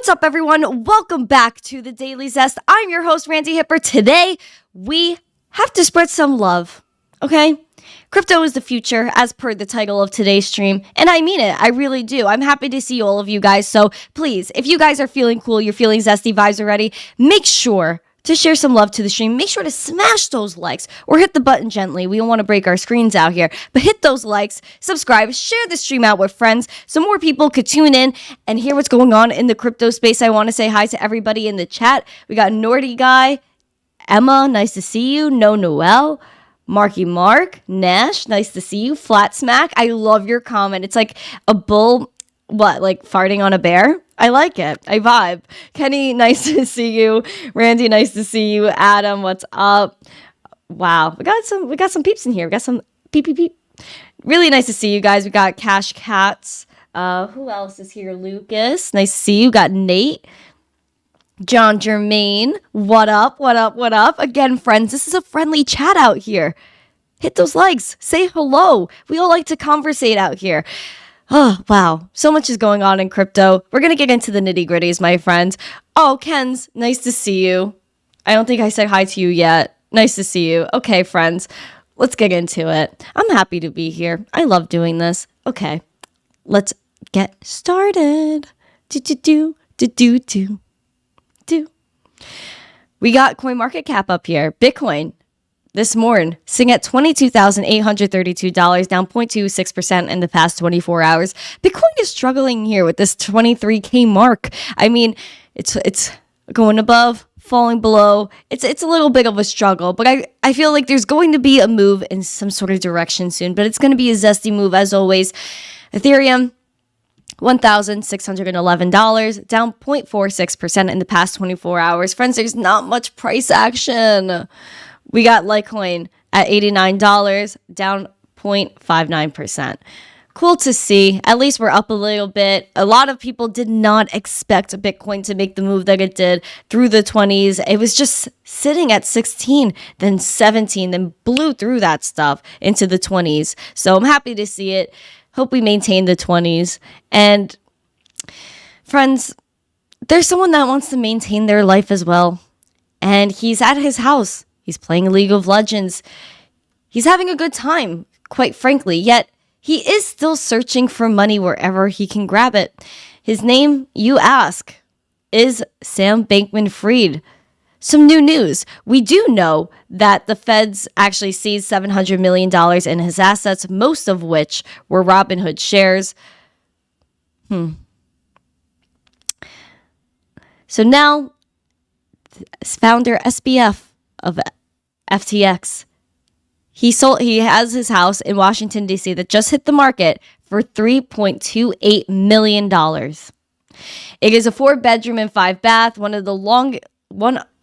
What's up, everyone? Welcome back to the Daily Zest. I'm your host, Randi Hipper. Today, we have to spread some love, okay? Crypto is the future, as per the title of today's stream, and I mean it. I really do. I'm happy to see all of you guys, so please, if you guys are feeling cool, you're feeling zesty vibes already, make sure to share some love to the stream. Make sure to smash those likes or hit the button gently. We don't want to break our screens out here, but hit those likes, subscribe, share the stream out with friends so more people could tune in and hear what's going on in the crypto space. I want to say hi to everybody in the chat. We got Nordy Guy, Emma, nice to see you. No Noel, Marky Mark, Nash, nice to see you. Flat Smack, I love your comment. It's like a bull, like farting on a bear? I like it. I vibe. Kenny, nice to see you. Randy, nice to see you. Adam, what's up? Wow, we got some peeps in here. We got some peep. Really nice to see you guys. We got Cash Cats. Who else is here? Lucas, nice to see you. Got Nate. John Germain, what up? Again, friends, this is a friendly chat out here. Hit those likes. Say hello. We all like to conversate out here. Oh, wow. So much is going on in crypto. We're going to get into the nitty gritties, my friends. Oh, Ken's, nice to see you. I don't think I said hi to you yet. Nice to see you. Okay, friends, let's get into it. I'm happy to be here. I love doing this. Okay, let's get started. Do. We got CoinMarketCap up here. Bitcoin this morning, sitting at $22,832, down 0.26% in the past 24 hours. Bitcoin is struggling here with this 23K mark. I mean, it's going above, falling below. It's a little bit of a struggle, but I feel like there's going to be a move in some sort of direction soon, but it's going to be a zesty move as always. Ethereum, $1,611, down 0.46% in the past 24 hours. Friends, there's not much price action. We got Litecoin at $89, down 0.59%. Cool to see. At least we're up a little bit. A lot of people did not expect Bitcoin to make the move that it did through the 20s. It was just sitting at 16, then 17, then blew through that stuff into the 20s. So I'm happy to see it. Hope we maintain the 20s. And friends, there's someone that wants to maintain their life as well. And he's at his house. He's playing League of Legends. He's having a good time, quite frankly, yet he is still searching for money wherever he can grab it. His name, you ask, is Sam Bankman Fried. Some new news. We do know that the feds actually seized $700 million in his assets, most of which were Robinhood shares. So now, founder SBF of FTX, he has his house in Washington, D.C. that just hit the market for $3.28 million. It is a 4-bedroom and 5-bath,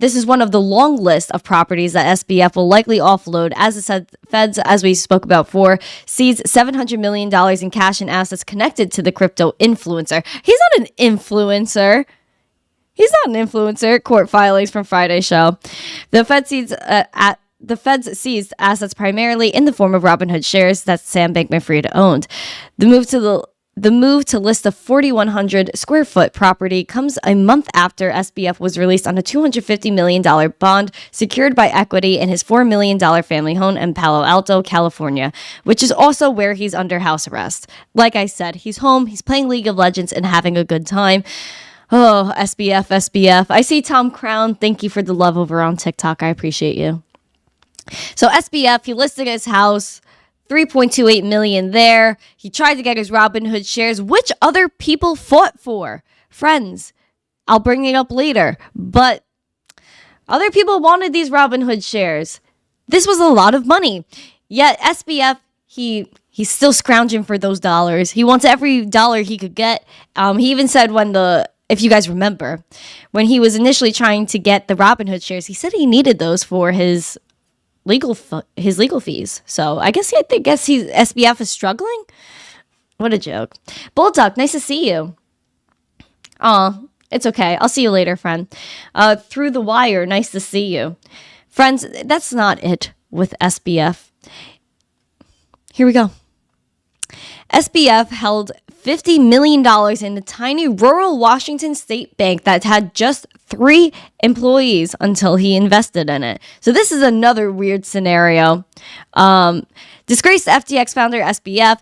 this is one of the long list of properties that SBF will likely offload, as the feds, as we spoke about before, seized $700 million in cash and assets connected to the crypto influencer. He's not an influencer. Court filings from Friday's show. The feds seized assets primarily in the form of Robinhood shares that Sam Bankman-Fried owned. The move to list a 4,100 square foot property comes a month after SBF was released on a $250 million bond secured by equity in his $4 million family home in Palo Alto, California, which is also where he's under house arrest. Like I said, he's home, he's playing League of Legends and having a good time. Oh, SBF. I see Tom Crown. Thank you for the love over on TikTok. I appreciate you. So SBF, he listed his house, $3.28 million there. He tried to get his Robinhood shares, which other people fought for. Friends, I'll bring it up later, but other people wanted these Robinhood shares. This was a lot of money. Yet SBF, he's still scrounging for those dollars. He wants every dollar he could get. He even said if you guys remember, when he was initially trying to get the Robinhood shares, he said he needed those for his legal fees. So I guess SBF is struggling. What a joke. Bulldog, nice to see you. Aw, it's okay. I'll see you later, friend. Through the wire, nice to see you. Friends, that's not it with SBF. Here we go. SBF held $50 million in a tiny rural Washington state bank that had just 3 employees until he invested in it. So this is another weird scenario. Disgraced FTX founder SBF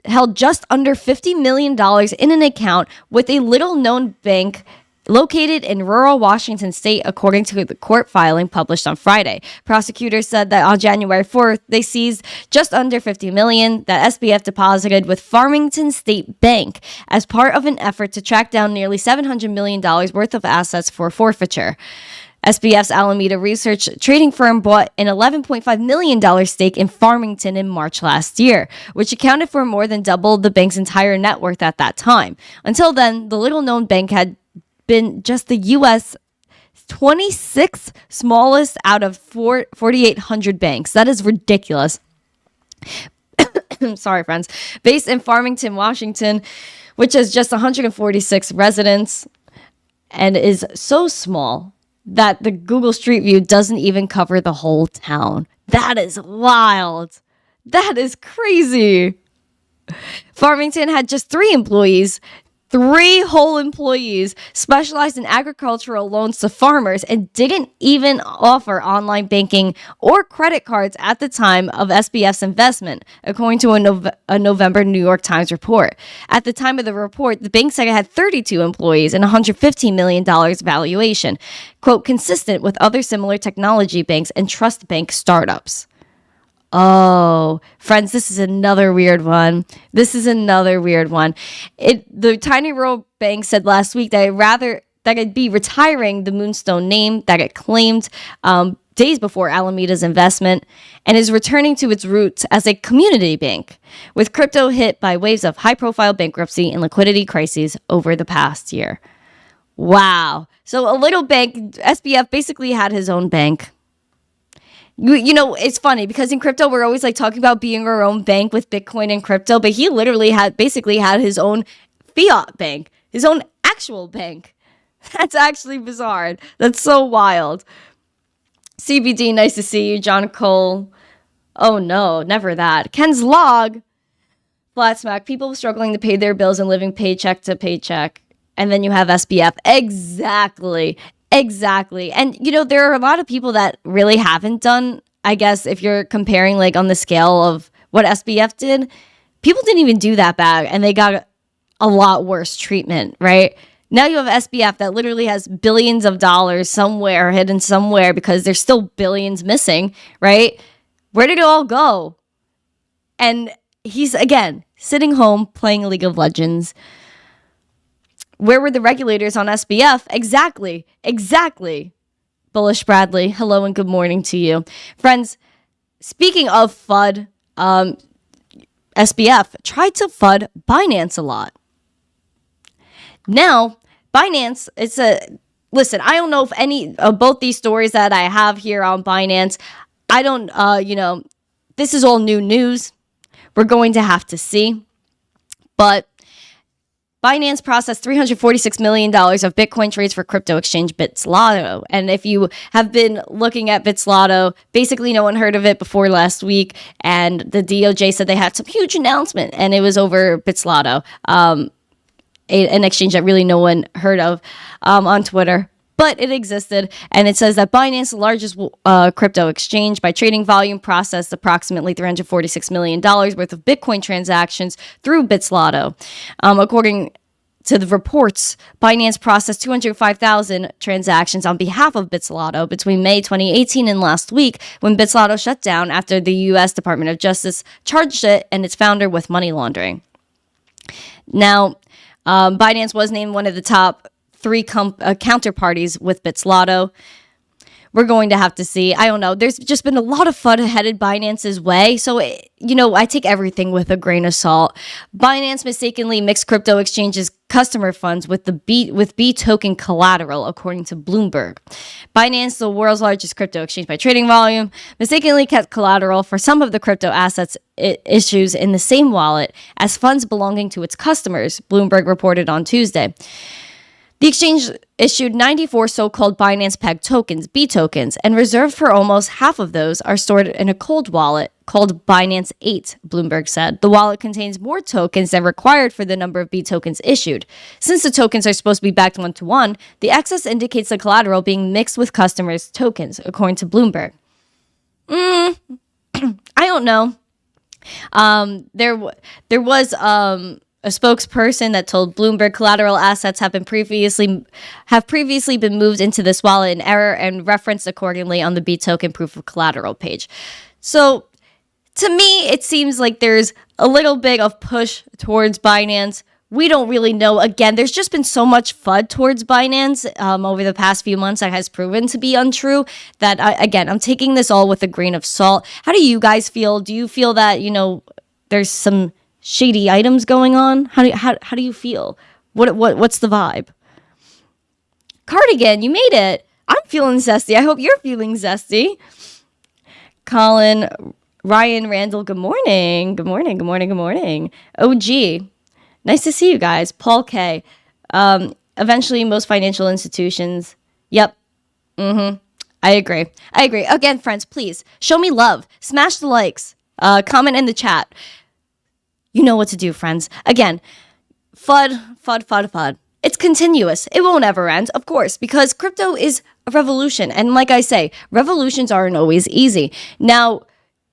held just under $50 million in an account with a little-known bank located in rural Washington state, according to the court filing published on Friday. Prosecutors said that on January 4th, they seized just under $50 million that SBF deposited with Farmington State Bank as part of an effort to track down nearly $700 million worth of assets for forfeiture. SBF's Alameda Research trading firm bought an $11.5 million stake in Farmington in March last year, which accounted for more than double the bank's entire net worth at that time. Until then, the little-known bank had been just the U.S. 26th smallest out of 4,800 banks. That is ridiculous. Sorry, friends. Based in Farmington, Washington, which has just 146 residents and is so small that the Google Street View doesn't even cover the whole town. That is wild. That is crazy. Farmington had just 3 employees. 3 whole employees specialized in agricultural loans to farmers and didn't even offer online banking or credit cards at the time of SBF's investment, according to a November New York Times report. At the time of the report, the bank said it had 32 employees and $115 million valuation, quote, consistent with other similar technology banks and trust bank startups. Oh, friends, this is another weird one. The tiny rural bank said last week that it'd be retiring the Moonstone name that it claimed days before Alameda's investment and is returning to its roots as a community bank, with crypto hit by waves of high-profile bankruptcy and liquidity crises over the past year. Wow. So a little bank, SBF basically had his own bank. You know, it's funny because in crypto, we're always like talking about being our own bank with Bitcoin and crypto, but he literally had his own fiat bank, his own actual bank. That's actually bizarre. That's so wild. CBD, nice to see you. John Cole. Oh no, never that. Ken's log. Flat smack. People struggling to pay their bills and living paycheck to paycheck. And then you have SBF. Exactly. And, you know, there are a lot of people that really haven't done, I guess, if you're comparing like on the scale of what SBF did, people didn't even do that bad and they got a lot worse treatment, right? Now you have SBF that literally has billions of dollars somewhere hidden somewhere because there's still billions missing, right? Where did it all go? And he's, again, sitting home playing League of Legends. Where were the regulators on SBF? Exactly. Bullish Bradley, hello and good morning to you. Friends, speaking of FUD, SBF tried to FUD Binance a lot. Now, Binance, listen, I don't know if any of both these stories that I have here on Binance, I don't, this is all new news. We're going to have to see. But Binance processed $346 million of Bitcoin trades for crypto exchange BitZlato. And if you have been looking at BitZlato, basically no one heard of it before last week. And the DOJ said they had some huge announcement and it was over BitZlato, an exchange that really no one heard of on Twitter. But it existed, and it says that Binance, the largest crypto exchange by trading volume, processed approximately $346 million worth of Bitcoin transactions through BitZlato. According to the reports, Binance processed 205,000 transactions on behalf of BitZlato between May 2018 and last week, when BitZlato shut down after the U.S. Department of Justice charged it and its founder with money laundering. Now, Binance was named one of the top 3 counterparties with BitZlato. We're going to have to see. I don't know. There's just been a lot of FUD headed Binance's way. So, I take everything with a grain of salt. Binance mistakenly mixed crypto exchanges customer funds with B token collateral, according to Bloomberg. Binance, the world's largest crypto exchange by trading volume, mistakenly kept collateral for some of the crypto assets it issues in the same wallet as funds belonging to its customers, Bloomberg reported on Tuesday. The exchange issued 94 so-called Binance Peg tokens, B tokens, and reserved for almost half of those are stored in a cold wallet called Binance 8, Bloomberg said. The wallet contains more tokens than required for the number of B tokens issued. Since the tokens are supposed to be backed one-to-one, the excess indicates the collateral being mixed with customers' tokens, according to Bloomberg. I don't know. There was a spokesperson that told Bloomberg collateral assets have previously been moved into this wallet in error and referenced accordingly on the B token proof of collateral page. So to me, it seems like there's a little bit of push towards Binance. We don't really know. Again, there's just been so much FUD towards Binance over the past few months that has proven to be untrue that, I'm taking this all with a grain of salt. How do you guys feel? Do you feel that, there's some shady items going on? How do you feel? What's the vibe? Cardigan, you made it. I'm feeling zesty. I hope you're feeling zesty. Colin, Ryan, Randall, good morning. Good morning, good morning, good morning. OG, nice to see you guys. Paul K. Eventually, most financial institutions. Yep. I agree. Again, friends, please show me love. Smash the likes. Comment in the chat. You know what to do, friends. Again, FUD. It's continuous. It won't ever end, of course, because crypto is a revolution. And like I say, revolutions aren't always easy. Now,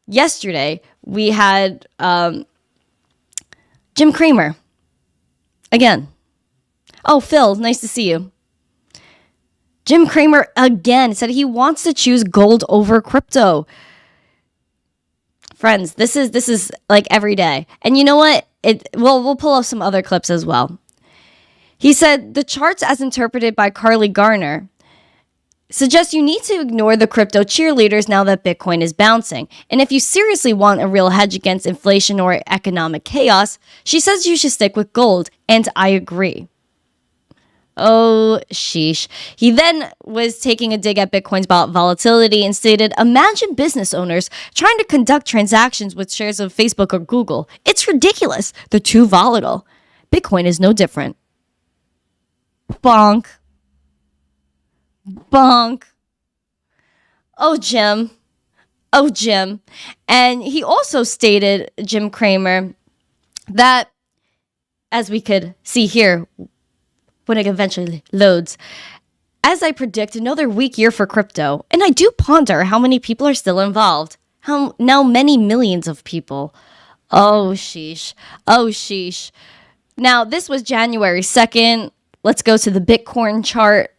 yesterday, we had Jim Cramer. Again. Oh, Phil, nice to see you. Jim Cramer, again, said he wants to choose gold over crypto. Friends, this is like every day. And you know what? We'll pull up some other clips as well. He said, the charts as interpreted by Carly Garner suggest you need to ignore the crypto cheerleaders now that Bitcoin is bouncing. And if you seriously want a real hedge against inflation or economic chaos, she says you should stick with gold. And I agree. Oh, sheesh. He then was taking a dig at Bitcoin's volatility and stated, imagine business owners trying to conduct transactions with shares of Facebook or Google. It's ridiculous. They're too volatile. Bitcoin is no different. Bonk. Oh, Jim. And he also stated, Jim Cramer, that, as we could see here, when it eventually loads, as I predict another weak year for crypto, and I do ponder how many people are still involved. How now many millions of people. Oh, sheesh. Now, this was January 2nd. Let's go to the Bitcoin chart.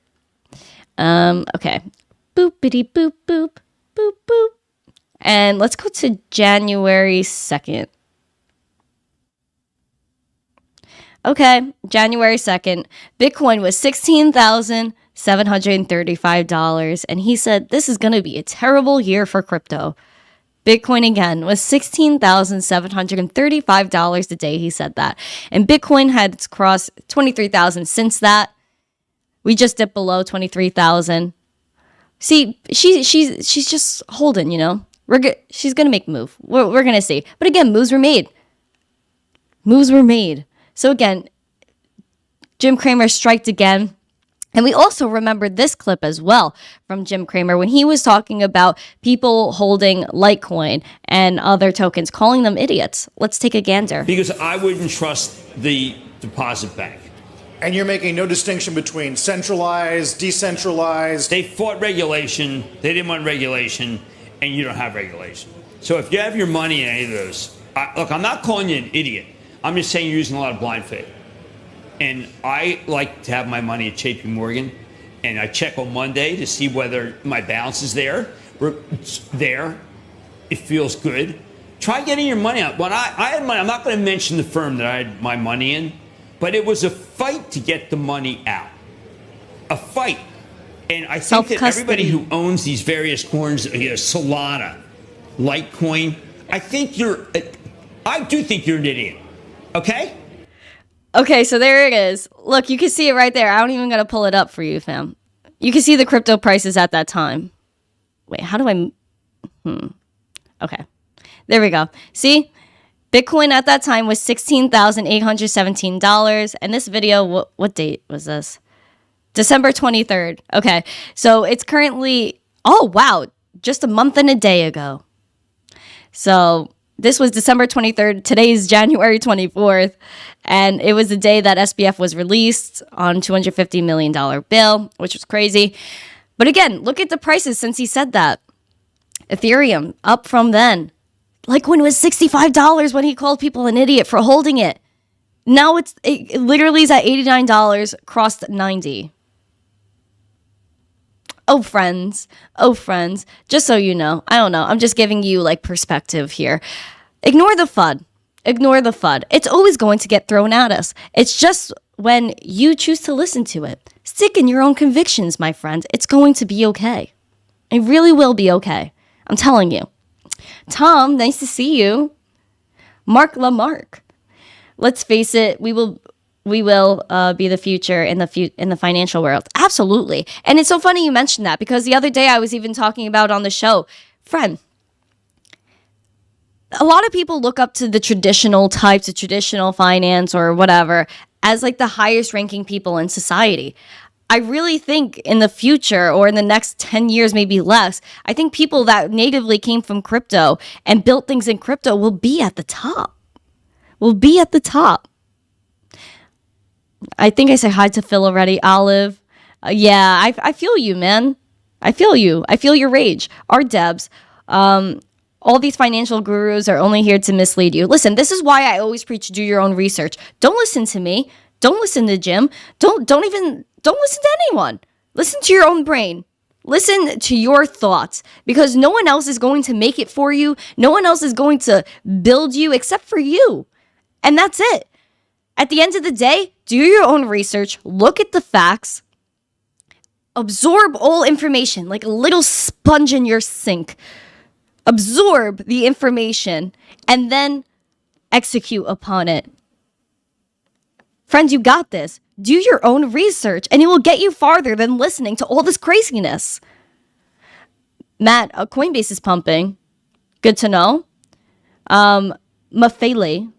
Okay. Boopity boop boop boop boop. And let's go to January 2nd. Okay, January 2nd, Bitcoin was $16,735, and he said this is going to be a terrible year for crypto. Bitcoin again was $16,735 the day he said that, and Bitcoin had crossed 23,000 since that. We just dipped below 23,000. See, she's just holding, she's going to make a move. We're going to see. But again, moves were made. So again, Jim Cramer striked again. And we also remember this clip as well from Jim Cramer when he was talking about people holding Litecoin and other tokens, calling them idiots. Let's take a gander. Because I wouldn't trust the deposit bank. And you're making no distinction between centralized, decentralized. They fought regulation. They didn't want regulation. And you don't have regulation. So if you have your money in any of those, look, I'm not calling you an idiot. I'm just saying you're using a lot of blind faith. And I like to have my money at JP Morgan, and I check on Monday to see whether my balance is there. It's there. It feels good. Try getting your money out. When I had money, I'm not going to mention the firm that I had my money in, but it was a fight to get the money out. A fight. And I think that everybody who owns these various coins, Solana, Litecoin, I do think you're an idiot. Okay? Okay, so there it is. Look, you can see it right there. I don't even got to pull it up for you, fam. You can see the crypto prices at that time. Wait, how do I... Okay. There we go. See? Bitcoin at that time was $16,817. And this video, what date was this? December 23rd. Okay. So it's currently... Oh, wow. Just a month and a day ago. So this was December 23rd. Today is January 24th. And it was the day that SBF was released on $250 million bill, which was crazy. But again, look at the prices since he said that. Ethereum up from then. Like when it was $65 when he called people an idiot for holding it. Now it literally is at $89, crossed 90. Oh, friends. Just so you know. I don't know. I'm just giving you like perspective here. Ignore the FUD. It's always going to get thrown at us. It's just when you choose to listen to it. Stick in your own convictions, my friend. It's going to be okay. It really will be okay. I'm telling you. Tom, nice to see you. Mark Lamarck. Let's face it, we will be the future in the financial world. Absolutely. And it's so funny you mentioned that because the other day I was even talking about on the show, friend, a lot of people look up to the traditional types of traditional finance or whatever as like the highest ranking people in society. I really think in the future or in the next 10 years, maybe less, I think people that natively came from crypto and built things in crypto will be at the top. I think I say hi to Phil already. Olive. Yeah, I feel you, man. I feel you. I feel your rage. Our Debs. All these financial gurus are only here to mislead you. Listen, this is why I always preach do your own research. Don't listen to me. Don't listen to Jim. Don't listen to anyone. Listen to your own brain. Listen to your thoughts because no one else is going to make it for you. No one else is going to build you except for you. And that's it. At the end of the day, do your own research, look at the facts, absorb all information like a little sponge in your sink. Absorb the information and then execute upon it. Friends, you got this. Do your own research and it will get you farther than listening to all this craziness. Matt, Coinbase is pumping. Good to know. Mafale?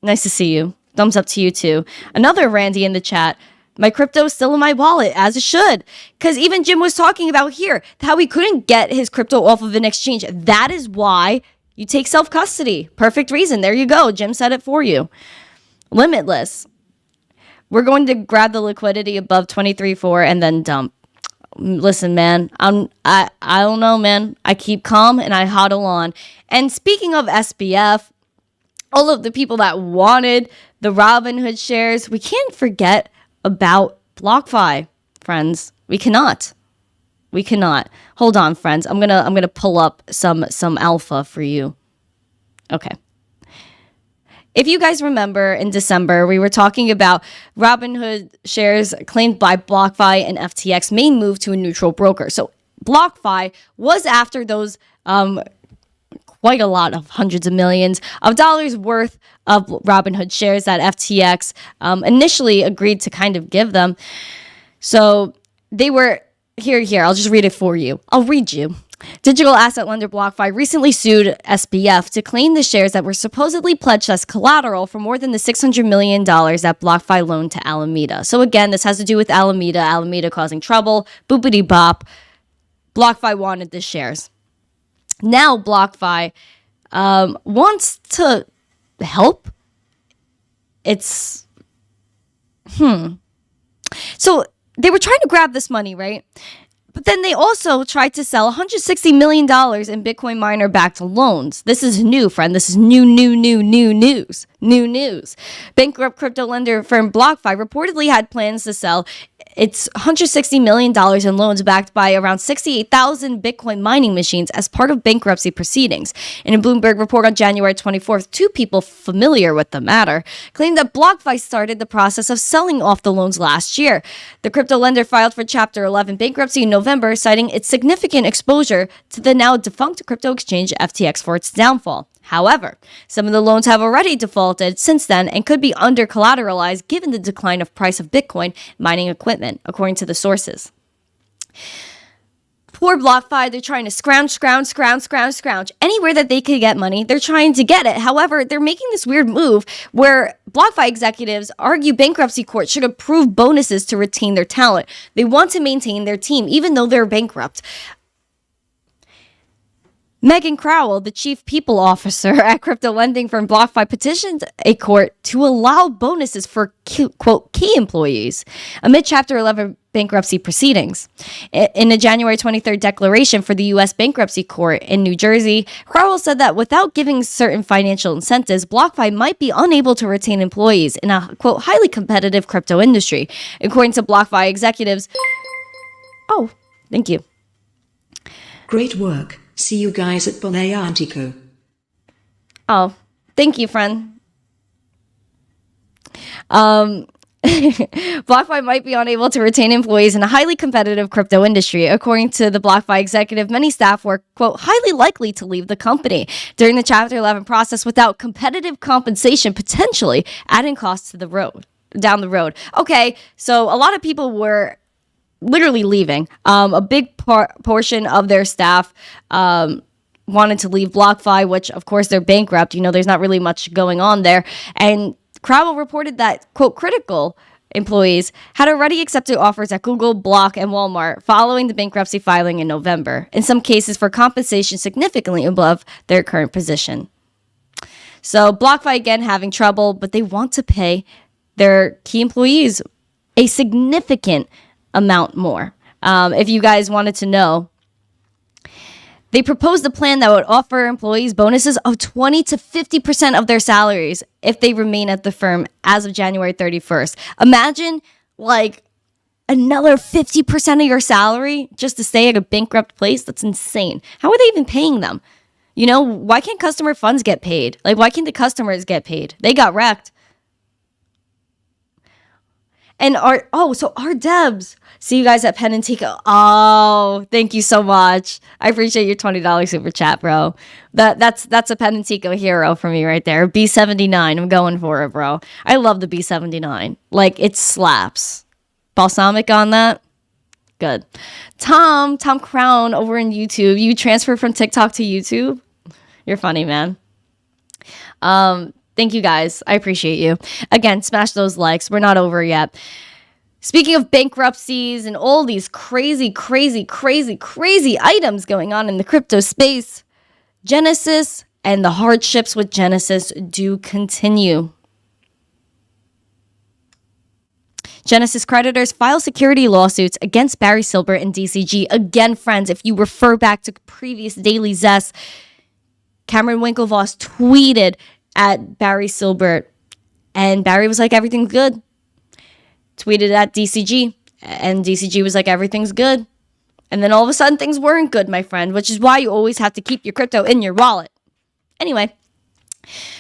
Nice to see you. Thumbs up to you too. Another Randy in the chat. My crypto is still in my wallet, as it should. Because even Jim was talking about here, how he couldn't get his crypto off of an exchange. That is why you take self-custody. Perfect reason. There you go. Jim said it for you. Limitless. We're going to grab the liquidity above 23.4 and then dump. Listen, man, I don't know, man. I keep calm and I hodl on. And speaking of SBF, all of the people that wanted the Robinhood shares, we can't forget about BlockFi, friends. We cannot. Hold on, friends. I'm gonna pull up some alpha for you. Okay. If you guys remember, in December, we were talking about Robinhood shares claimed by BlockFi and FTX may move to a neutral broker. So BlockFi was after those quite a lot of hundreds of millions of dollars worth of Robinhood shares that FTX initially agreed to kind of give them. So they were, here, I'll just read it for you. I'll read you. Digital asset lender BlockFi recently sued SBF to claim the shares that were supposedly pledged as collateral for more than the $600 million that BlockFi loaned to Alameda. So again, this has to do with Alameda causing trouble, boopity bop. BlockFi wanted the shares. Now BlockFi wants to help. It's, So they were trying to grab this money, right? But then they also tried to sell $160 million in Bitcoin miner-backed loans. This is new, friend. This is new news. New news. Bankrupt crypto lender firm BlockFi reportedly had plans to sell its $160 million in loans backed by around 68,000 Bitcoin mining machines as part of bankruptcy proceedings. In a Bloomberg report on January 24th, two people familiar with the matter claimed that BlockFi started the process of selling off the loans last year. The crypto lender filed for Chapter 11 bankruptcy in November, citing its significant exposure to the now defunct crypto exchange FTX for its downfall. However, some of the loans have already defaulted since then and could be under-collateralized given the decline of price of Bitcoin mining equipment, according to the sources. Poor BlockFi, they're trying to scrounge anywhere that they could get money. They're trying to get it. However, they're making this weird move where BlockFi executives argue bankruptcy court should approve bonuses to retain their talent. They want to maintain their team even though they're bankrupt. Megan Crowell, the chief people officer at crypto lending firm BlockFi, petitioned a court to allow bonuses for, quote, key employees amid Chapter 11 bankruptcy proceedings. In a January 23rd declaration for the U.S. Bankruptcy Court in New Jersey, Crowell said that without giving certain financial incentives, BlockFi might be unable to retain employees in a, quote, highly competitive crypto industry. According to BlockFi executives, oh, thank you. Great work. See you guys at Bonnet Antico. Oh, thank you, friend. BlockFi might be unable to retain employees in a highly competitive crypto industry. According to the BlockFi executive, many staff were, quote, highly likely to leave the company during the Chapter 11 process without competitive compensation, potentially adding costs to the road, down the road. Okay, so a lot of people were literally leaving. A big portion of their staff wanted to leave BlockFi, which, of course, they're bankrupt. You know, there's not really much going on there. And Crowell reported that, quote, critical employees had already accepted offers at Google, Block, and Walmart following the bankruptcy filing in November, in some cases for compensation significantly above their current position. So BlockFi, again, having trouble, but they want to pay their key employees a significant amount more. If you guys wanted to know, they proposed a plan that would offer employees bonuses of 20 to 50% of their salaries if they remain at the firm as of January 31st. Imagine like another 50% of your salary just to stay at a bankrupt place. That's insane. How are they even paying them? You know, why can't customer funds get paid? Like, why can't the customers get paid? They got wrecked. And so our Debs. See you guys at Pen and Tico. Oh, thank you so much. I appreciate your $20 super chat, bro. That's a Pen and Tico hero for me right there. B79. I'm going for it, bro. I love the B79. Like, it slaps. Balsamic on that. Good. Tom Crown over in YouTube. You transferred from TikTok to YouTube? You're funny, man. Thank you guys. I appreciate you. Again, smash those likes. We're not over yet. Speaking of bankruptcies and all these crazy items going on in the crypto space, Genesis and the hardships with Genesis do continue. Genesis creditors file security lawsuits against Barry Silbert and DCG. Again, friends, if you refer back to previous Daily Zest, Cameron Winklevoss tweeted at Barry Silbert, and Barry was like, everything's good. Tweeted at DCG, and DCG was like, everything's good. And then all of a sudden, things weren't good, my friend, which is why you always have to keep your crypto in your wallet. Anyway,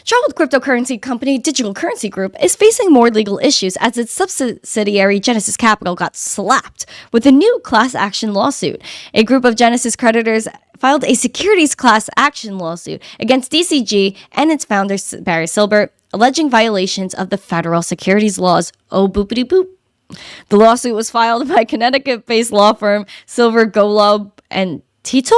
troubled cryptocurrency company Digital Currency Group is facing more legal issues as its subsidiary Genesis Capital got slapped with a new class action lawsuit. A group of Genesis creditors filed a securities class action lawsuit against DCG and its founder Barry Silbert, alleging violations of the federal securities laws. Oh, boopity boop. The lawsuit was filed by Connecticut-based law firm Silver, Golob, and Tito,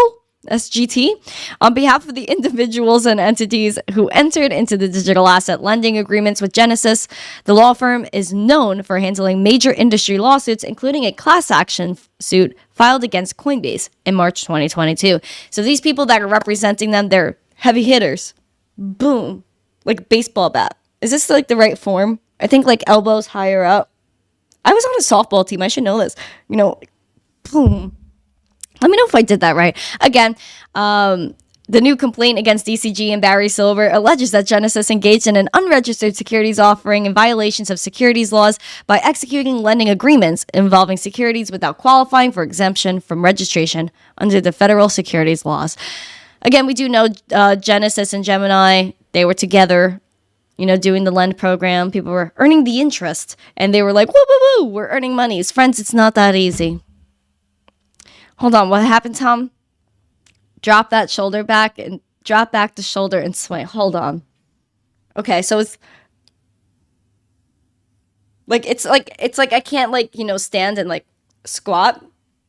SGT, on behalf of the individuals and entities who entered into the digital asset lending agreements with Genesis. The law firm is known for handling major industry lawsuits, including a class action suit filed against Coinbase in March 2022. So these people that are representing them, they're heavy hitters. Boom. Like a baseball bat. Is this like the right form? I think like elbows higher up. I was on a softball team. I should know this. You know, boom. Let me know if I did that right. Again, the new complaint against DCG and Barry Silbert alleges that Genesis engaged in an unregistered securities offering in violations of securities laws by executing lending agreements involving securities without qualifying for exemption from registration under the federal securities laws. Again, we do know Genesis and Gemini, they were together, you know, doing the lend program. People were earning the interest, and they were like, woo, woo, woo, we're earning monies. Friends, it's not that easy. Hold on, what happened, Tom? Drop that shoulder back and drop back the shoulder and swing. Hold on. Okay, so it's like I can't like, you know, stand and like squat,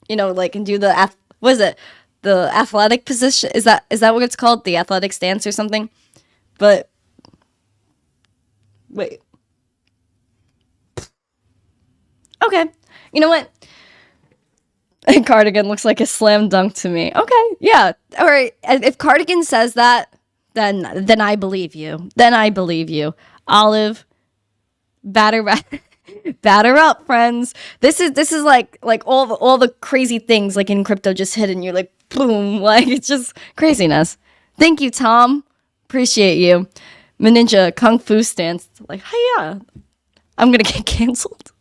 you know, like and do the what is it? The athletic position. Is that what it's called? The athletic stance or something? But wait. Okay. You know what? Cardigan looks like a slam dunk to me. Okay, yeah. All right. If Cardigan says that, then I believe you. Then I believe you. Olive, batter up, friends. This is like all the crazy things like in crypto just hit and you're like boom, like it's just craziness. Thank you, Tom. Appreciate you. Ninja Kung Fu stance. Like, hiya. I'm gonna get canceled.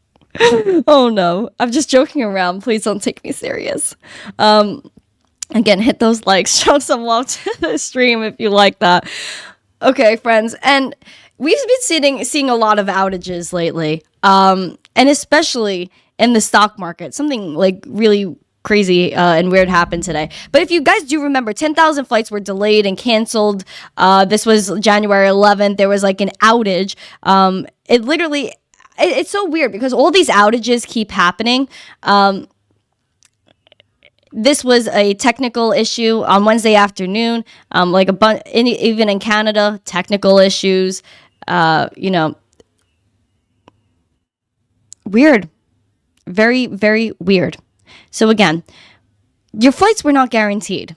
Oh no. I'm just joking around. Please don't take me serious. Again, hit those likes. Show some love to the stream if you like that. Okay, friends. And we've been seeing a lot of outages lately. And especially in the stock market. Something like really crazy and weird happened today. But if you guys do remember, 10,000 flights were delayed and canceled. This was January 11th. There was like an outage. It's so weird because all these outages keep happening. This was a technical issue on Wednesday afternoon. Even in Canada, technical issues. Weird. Very, very weird. So again, your flights were not guaranteed.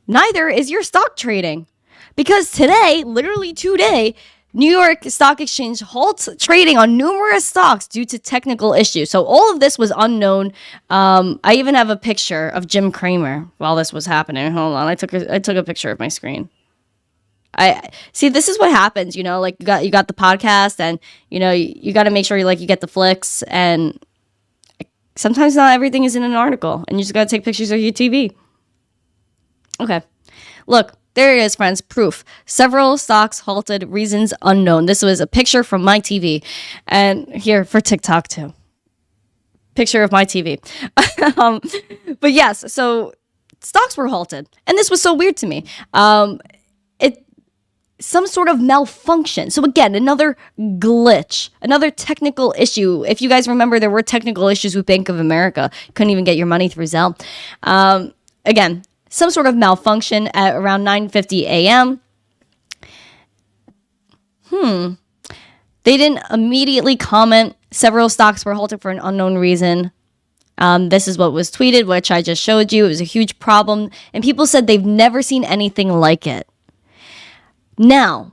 Neither is your stock trading. Because today, literally today, New York Stock Exchange halts trading on numerous stocks due to technical issues. So all of this was unknown. I even have a picture of Jim Cramer while this was happening. Hold on, I took a picture of my screen. I see. This is what happens. Like you got the podcast, and you got to make sure you get the flicks, and sometimes not everything is in an article, and you just got to take pictures of your TV. Okay, look. There it is, friends. Proof. Several stocks halted. Reasons unknown. This was a picture from my TV. And here for TikTok, too. Picture of my TV. But yes, so stocks were halted. And this was so weird to me. Some sort of malfunction. So again, another glitch. Another technical issue. If you guys remember, there were technical issues with Bank of America. Couldn't even get your money through Zelle. Again, some sort of malfunction at around 9:50 a.m. They didn't immediately comment. Several stocks were halted for an unknown reason. This is what was tweeted, which I just showed you. It was a huge problem. And people said they've never seen anything like it. Now,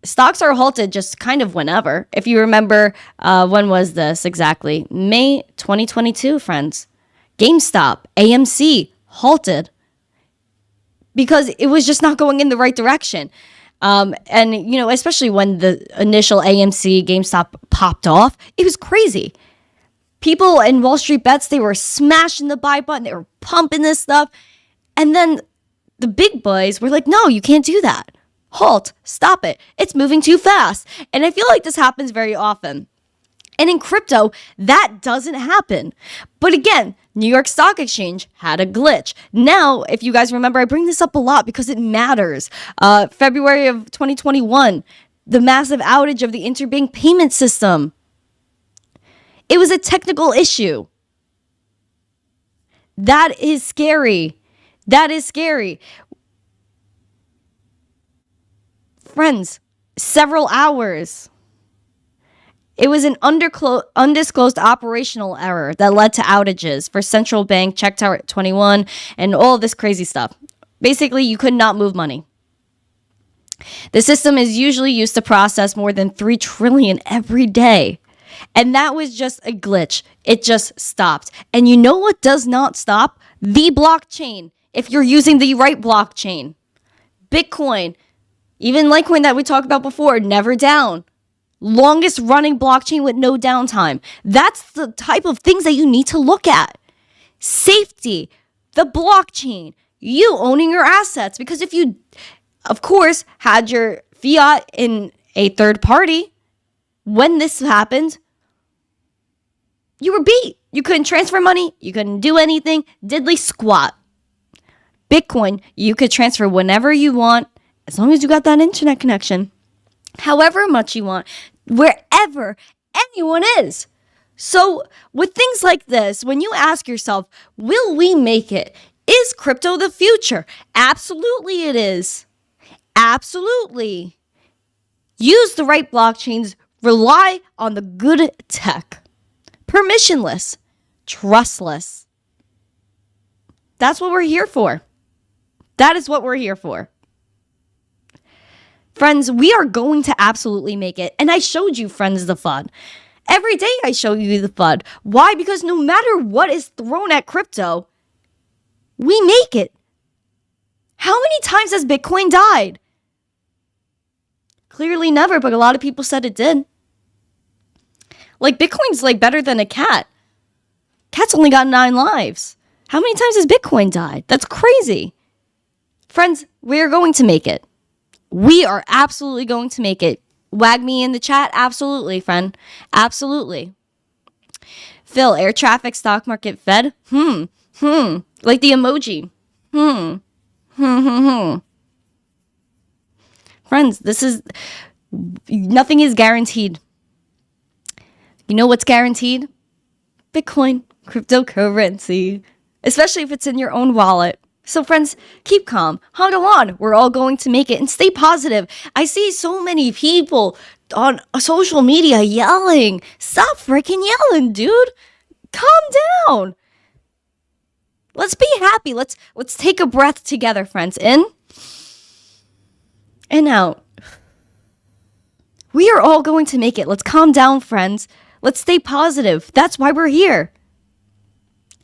stocks are halted just kind of whenever. If you remember, when was this exactly? May 2022, friends. GameStop, AMC, halted because it was just not going in the right direction. Especially when the initial AMC GameStop popped off, it was crazy. People in Wall Street Bets, they were smashing the buy button. They were pumping this stuff. And then the big boys were like, no, you can't do that. Halt, stop it. It's moving too fast. And I feel like this happens very often. And in crypto, that doesn't happen. But again, New York Stock Exchange had a glitch. Now, if you guys remember, I bring this up a lot because it matters. February of 2021, the massive outage of the Interbank Payment System. It was a technical issue. That is scary. That is scary. Friends, several hours. It was an undisclosed operational error that led to outages for Central Bank, Check Tower 21, and all of this crazy stuff. Basically, you could not move money. The system is usually used to process more than 3 trillion every day. And that was just a glitch. It just stopped. And you know what does not stop? The blockchain. If you're using the right blockchain. Bitcoin, even Litecoin that we talked about before, never down. Longest running blockchain with no downtime. That's the type of things that you need to look at. Safety, the blockchain, you owning your assets. Because if you, of course, had your fiat in a third party, when this happened, you were beat. You couldn't transfer money. You couldn't do anything. Diddly squat. Bitcoin, you could transfer whenever you want, as long as you got that internet connection. However much you want, wherever anyone is. So with things like this, when you ask yourself, will we make it? Is crypto the future? Absolutely it is. Absolutely. Use the right blockchains. Rely on the good tech. permissionless, trustless. That's what we're here for. That is what we're here for. Friends, we are going to absolutely make it. And I showed you, friends, the FUD. Every day I show you the FUD. Why? Because no matter what is thrown at crypto, we make it. How many times has Bitcoin died? Clearly never, but a lot of people said it did. Like, Bitcoin's like better than a cat. Cat's only got 9 lives. How many times has Bitcoin died? That's crazy. Friends, we are going to make it. We are absolutely going to make it. Wag me in the chat. Absolutely, friend. Absolutely. Phil, air traffic, stock market, Fed. Like the emoji. Friends, nothing is guaranteed. You know what's guaranteed? Bitcoin, cryptocurrency, especially if it's in your own wallet. So friends, keep calm, huddle on. We're all going to make it, and stay positive. I see so many people on social media yelling. Stop freaking yelling, dude. Calm down. Let's be happy. Let's take a breath together, friends. In and out. We are all going to make it. Let's calm down, friends. Let's stay positive. That's why we're here.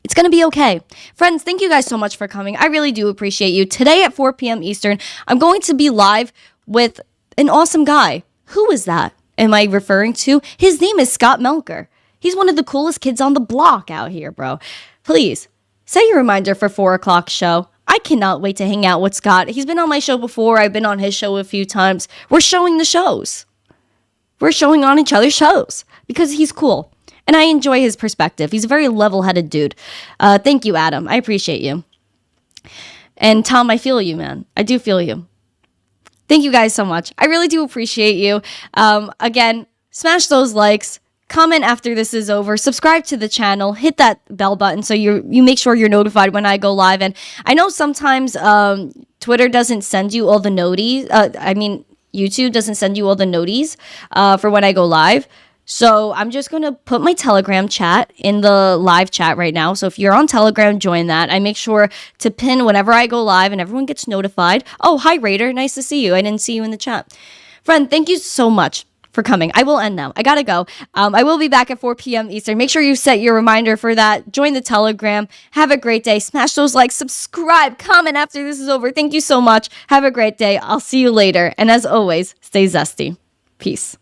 It's going to be okay. Friends, thank you guys so much for coming. I really do appreciate you. Today at 4 p.m. Eastern, I'm going to be live with an awesome guy. Who is that? Am I referring to? His name is Scott Melker. He's one of the coolest kids on the block out here, bro. Please, set your reminder for 4 o'clock show. I cannot wait to hang out with Scott. He's been on my show before. I've been on his show a few times. We're showing the shows. We're showing on each other's shows because he's cool. And I enjoy his perspective. He's a very level-headed dude. Thank you, Adam. I appreciate you. And Tom, I feel you, man. I do feel you. Thank you guys so much. I really do appreciate you. Again, smash those likes. Comment after this is over. Subscribe to the channel. Hit that bell button so you make sure you're notified when I go live. And I know sometimes Twitter doesn't send you all the noties. YouTube doesn't send you all the noties for when I go live. So I'm just going to put my Telegram chat in the live chat right now. So if you're on Telegram, join that. I make sure to pin whenever I go live and everyone gets notified. Oh, hi, Raider. Nice to see you. I didn't see you in the chat. Friend, thank you so much for coming. I will end now. I got to go. I will be back at 4 p.m. Eastern. Make sure you set your reminder for that. Join the Telegram. Have a great day. Smash those likes. Subscribe. Comment after this is over. Thank you so much. Have a great day. I'll see you later. And as always, stay zesty. Peace.